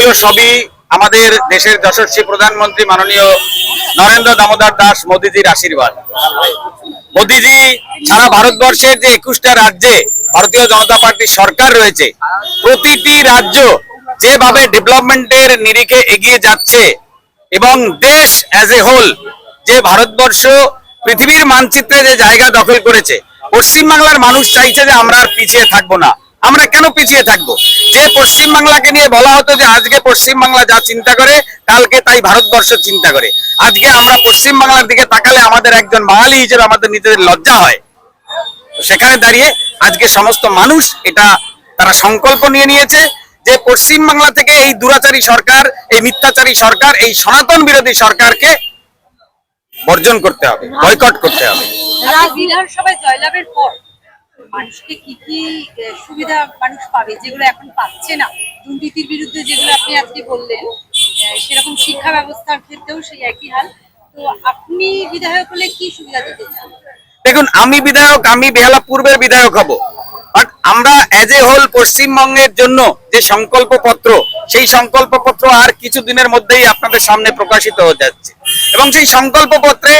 এগুলো সবই আমাদের দেশের যশস্বী প্রধানমন্ত্রী মাননীয় নরেন্দ্র দামোদর দাস মোদীজির আশীর্বাদ। মোদীজি সারা ভারতবর্ষের যে 21টা রাজ্যে ভারতীয় জনতা পার্টির সরকার রয়েছে, প্রতিটি রাজ্য যেভাবে ডেভেলপমেন্টের নিরিখে এগিয়ে যাচ্ছে এবং দেশ অ্যাজ এ হোল যে ভারতবর্ষ পৃথিবীর মানচিত্রে যে জায়গা দখল করেছে, পশ্চিমবাংলার মানুষ চাইছে যে আমরা আর পিছিয়ে থাকবো না। আমরা কেন পিছিয়ে থাকবো? যে পশ্চিমবাংলাকে নিয়ে বলা হতো যে আজকে পশ্চিমবাংলা যা চিন্তা করে কালকে তাই ভারতবর্ষ চিন্তা করে, আজকে আমরা পশ্চিমবাংলার দিকে তাকালে আমাদের একজন বাঙালি হিসেবে আমাদের নিজেদের লজ্জা হয়। সেখানে দাঁড়িয়ে আজকে সমস্ত মানুষ এটা তারা সংকল্প নিয়ে নিয়েছে যে পশ্চিমবাংলা থেকে এই দুরাচারী সরকার, এই মিথ্যাচারী সরকার, এই সনাতন বিরোধী সরকারকে বর্জন করতে হবে, বয়কট করতে হবে। বিধানসভায় জয়লাভের পর মানুষকে কি কি সুবিধা মানুষ পাবে যেগুলো এখন পাচ্ছে না? দুর্নীতির বিরুদ্ধে যেগুলো আপনি আজকে বললেন, সেরকম শিক্ষা ব্যবস্থার ক্ষেত্রেও সেই একই হাল। তো আপনি বিধায়ক হলে কি সুবিধা দিতে চান? দেখুন, আমি বিধায়ক, আমি বেহালা পূর্বের বিধায়ক হব, বাট আমরা অ্যাজ এ হোল পশ্চিমবঙ্গের জন্য যে সংকল্প পত্র, সেই সংকল্প পত্র আর কিছুদিনের মধ্যেই আপনাদের সামনে প্রকাশিত হয়ে যাচ্ছে এবং সেই সংকল্প পত্রে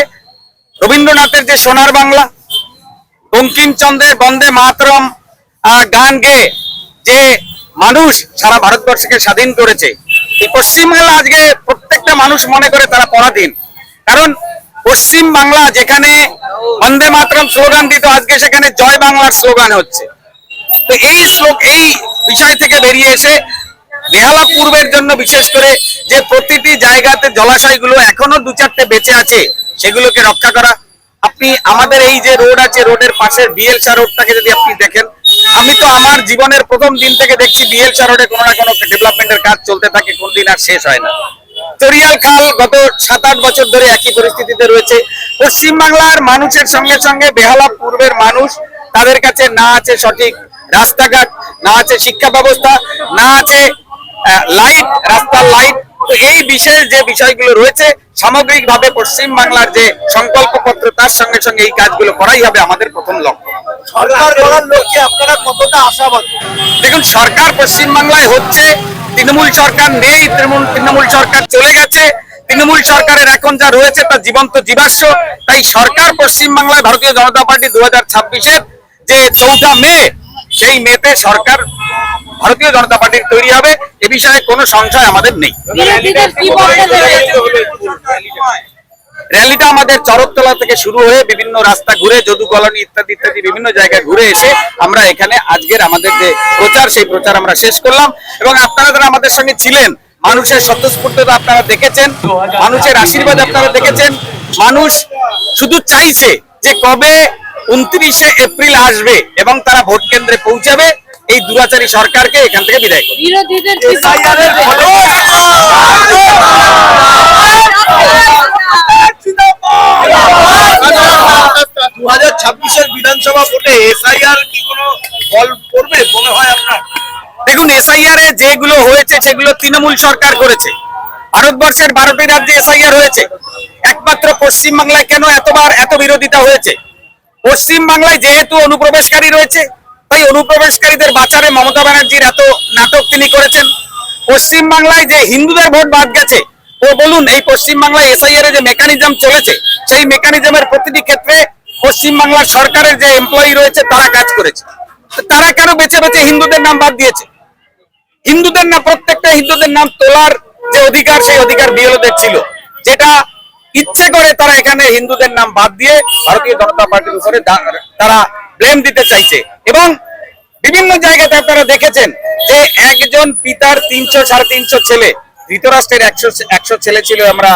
রবীন্দ্রনাথের যে সোনার বাংলা, বঙ্কিমচন্দ্রের বন্দে মাতরম গান গেয়ে যে মানুষ সারা ভারতবর্ষকে স্বাধীন করেছে, এই পশ্চিমবাংলা আজকে প্রত্যেকটা মানুষ মনে করে তারা পরাধীন। কারণ পশ্চিম বাংলা যেখানে বন্দে মাতরম স্লোগান দিত, আজকে সেখানে জয় বাংলার স্লোগান হচ্ছে। তো এই বিষয় থেকে বেরিয়ে এসে বেহালা পূর্বের জন্য বিশেষ করে যে প্রতিটি জায়গাতে জলাশয়গুলো এখনো 2-4টে বেঁচে আছে সেগুলোকে রক্ষা করা। আপনি আমাদের এই যে রোড আছে, রোডের পাশের বিএলসা রোডটাকে যদি আপনি দেখেন, আমি তো আমার জীবনের প্রথম দিন থেকে দেখছি বিএলসা রোডে কোনো না কোনো ডেভেলপমেন্টের কাজ চলতে থাকে, কোনদিন আর শেষ হয় না। চরিয়াল খাল গত 7-8 বছর ধরে একই পরিস্থিতিতে রয়েছে। পশ্চিমবাংলার মানুষের সঙ্গে সঙ্গে বেহালা পূর্বের মানুষ, তাদের কাছে না আছে সঠিক রাস্তাঘাট, না আছে শিক্ষা ব্যবস্থা, না আছে লাইট, রাস্তার লাইট। তো এই বিশেষ যে বিষয়গুলো রয়েছে, সামগ্রিকভাবে পশ্চিমবাংলার যে সংকল্পপত্র, তার সঙ্গে সঙ্গে এই কাজগুলো করাই হবে আমাদের প্রথম লক্ষ্য। সরকার গড়ার লক্ষ্যে আপনারা কতটা আশাবাদী? দেখুন, সরকার পশ্চিমবাংলায় হচ্ছে, তৃণমূল সরকার নেই, তৃণমূল সরকার চলে গেছে। তৃণমূল সরকারের এখন যা রয়েছে তা জীবন্ত জীবাশ্ম। তাই সরকার পশ্চিমবাংলায় ভারতীয় জনতা পার্টি 2026-এর যে 4 মে, সেই মেতে সরকার ভারতীয় জনতা পার্টির তৈরি হবে, এ বিষয়ে কোনো সংশয় আমাদের নেই। র্যালিটা আমাদের চরকতলা থেকে শুরু হয়ে বিভিন্ন রাস্তা ঘুরে, যদু কলোনি ইত্যাদি ইত্যাদি বিভিন্ন জায়গায় ঘুরে এসে আমরা এখানে আজকের আমাদের যে প্রচার, সেই প্রচার আমরা শেষ করলাম। এবং আপনারা যারা আমাদের সঙ্গে ছিলেন, মানুষের স্বতঃস্ফূর্ততা আপনারা দেখেছেন, মানুষের আশীর্বাদ আপনারা দেখেছেন। মানুষ শুধু চাইছে যে কবে 29শে এপ্রিল আসবে এবং তারা ভোট কেন্দ্রে পৌঁছাবে, এই দুরাচারী সরকারকে এখান থেকে বিদায় করবে। বিরোধীদের 2026-এর বিধানসভা ভোটে এসআইআর কি কোনো ফল পড়বে মনে হয় আপনার? দেখুন, এসআইআর এ যেগুলো হয়েছে সেগুলো তৃণমূল সরকার করেছে। ভারতবর্ষের 12টি রাজ্যে এসআইআর হয়েছে, একমাত্র পশ্চিমবাংলায় কেন এতবার এত বিরোধিতা হয়েছে? পশ্চিমবাংলায় যেহেতু অনুপ্রবেশকারী রয়েছে, তাই অনুপ্রবেশকারীদের বাঁচারে মমতা ব্যানার্জির এত নাটক তিনি করেছেন। পশ্চিমবাংলায় যে হিন্দুদের ভোট বাদ গেছে, ও বলুন, এই পশ্চিমবাংলায় এসআইআর যে মেকানিজম চলেছে, সেই মেকানিজমের প্রতিটি ক্ষেত্রে পশ্চিমবাংলার সরকারের যে এমপ্লয়ি রয়েছে তারা কাজ করেছে। তারা কেন বেছে বেছে হিন্দুদের নাম বাদ দিয়েছে? হিন্দুদের নাম, প্রত্যেকটা হিন্দুদের নাম তোলার যে অধিকার, সেই অধিকার বিএলওদের ছিল, যেটা ইচ্ছে করে তারা এখানে হিন্দুদের নাম বাদ দিয়ে ভারতীয় জনতা পার্টির উপরে তারা ব্লেম দিতে চাইছে। এবং বিভিন্ন জায়গাতে আপনারা দেখেছেন যে একজন পিতার 300-350 ছেলে, ধৃতরাষ্ট্রের 100 ছেলে ছিল আমরা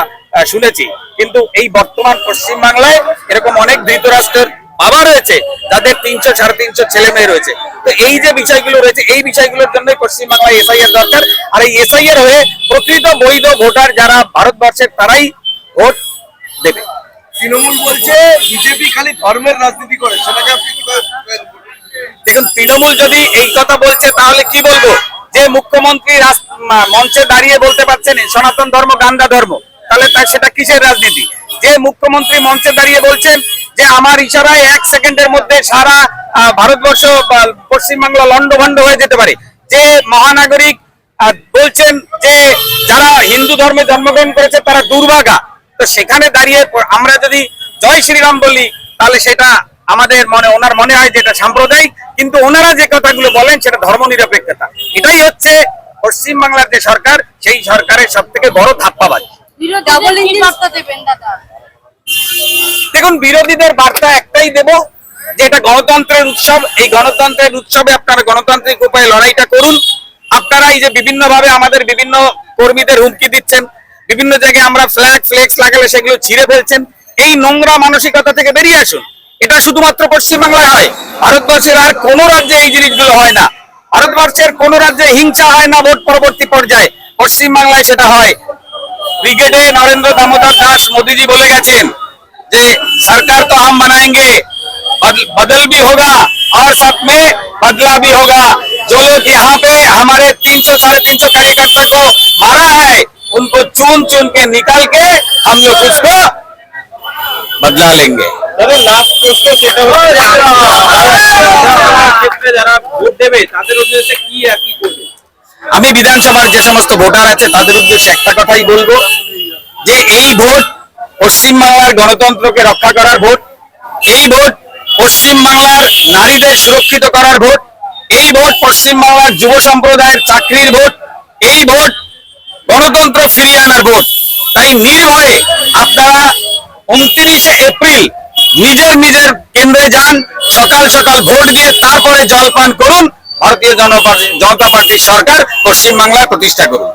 শুনেছি, কিন্তু এই বর্তমান পশ্চিমবাংলায় এরকম অনেক ধৃতরাষ্ট্রের বাবা রয়েছে যাদের 300-350 ছেলে মেয়ে রয়েছে। তো এই যে বিষয়গুলো রয়েছে, এই বিষয়গুলোর জন্যই পশ্চিমবাংলায় এসআইআর দরকার। আর এই এসআইআর হয়ে প্রকৃত বৈধ ভোটার যারা ভারতবর্ষের, তারাই ভোট দেবে। তৃণমূল বলছে বিজেপি খালি ধর্মের রাজনীতি করে, সেটাকে আপনি কি বলবেন? দেখুন, তৃণমূল যদি এই কথা বলছে তাহলে কি বলবো? যে মুখ্যমন্ত্রী মঞ্চে দাঁড়িয়ে বলতে পারছেন সনাতন ধর্ম গান্ধা ধর্ম, তাহলে সেটা কিসের রাজনীতি? যে মুখ্যমন্ত্রী মঞ্চে দাঁড়িয়ে বলছেন যে আমার ইশারায় 1 সেকেন্ডের মধ্যে সারা ভারতবর্ষ, পশ্চিমবাংলা লন্ডভন্ড হয়ে যেতে পারে, যে মহানাগরিক বলছেন যে যারা হিন্দু ধর্মে জন্মগ্রহণ করেছে তারা দুর্ভাগা। তো সেখানে দাঁড়িয়ে আমরা যদি জয় শ্রীরাম বলি তাহলে সেটা আমাদের ওনার মনে হয় যে এটা সাম্প্রদায়িক, কিন্তু ওনারা যে কথাগুলো বলেন সেটা ধর্মনিরপেক্ষতা। এটাই হচ্ছে পশ্চিমবাংলার যে সরকার, সেই সরকারের সব থেকে বড় ধাপ্পাবাজ। দেখুন, বিরোধীদের বার্তা একটাই দেব যে এটা গণতন্ত্রের উৎসব। এই গণতন্ত্রের উৎসবে আপনারা গণতান্ত্রিক উপায়ে লড়াইটা করুন। আপনারা এই যে বিভিন্ন ভাবে আমাদের বিভিন্ন কর্মীদের হুমকি দিচ্ছেন, বিভিন্ন জায়গায় আমরা ফ্লেক্স লাগালে সেগুলো ছিঁড়ে ফেলছেন, এই নোংরা মানসিকতা থেকে বেরিয়ে আসুন। এটা শুধুমাত্র পশ্চিমবাংলায় হয়, ভারতবর্ষের আর কোনো রাজ্যে এই জিনিসগুলো হয় না। ভারতবর্ষের কোনো রাজ্যে হিংসা হয় না ভোট পরবর্তী পর্যায়ে, পশ্চিমবাংলায় সেটা হয়। ব্রিগেডে नरेंद्र दामोदर दास मोदी जी बोले गए जे सरकार तो हम बनाएंगे, बदल भी होगा और साथ में बदला भी होगा। जो लोग यहाँ पे हमारे 300-350 कार्यकर्ता को मारा है, उनको चुन चुन के निकाल के हम लोग उसको बदला लेंगे। লাস্ট প্রশ্ন সেটা হচ্ছে যারা ভোট দেবে তাদের উদ্দেশ্যে কি করবে? আমি বিধানসভার যে সমস্ত ভোটার আছে তাদের উদ্দেশ্যে একটা কথাই বলবো যে এই ভোট পশ্চিমবাংলার গণতন্ত্রকে রক্ষা করার ভোট, এই ভোট পশ্চিমবাংলার নারীদের সুরক্ষিত করার ভোট, এই ভোট পশ্চিমবাংলার যুব সম্প্রদায়ের চাকরির ভোট, এই ভোট গণতন্ত্র ফিরিয়ে আনার ভোট। তাই নির্ভয়ে আপনারা 29শে এপ্রিল নিজের নিজের কেন্দ্রে যান, সকাল সকাল ভোট দিয়ে তারপরে জলপান করুন, ভারতীয় জনতা পার্টির সরকার পশ্চিমবাংলায় প্রতিষ্ঠা করুন।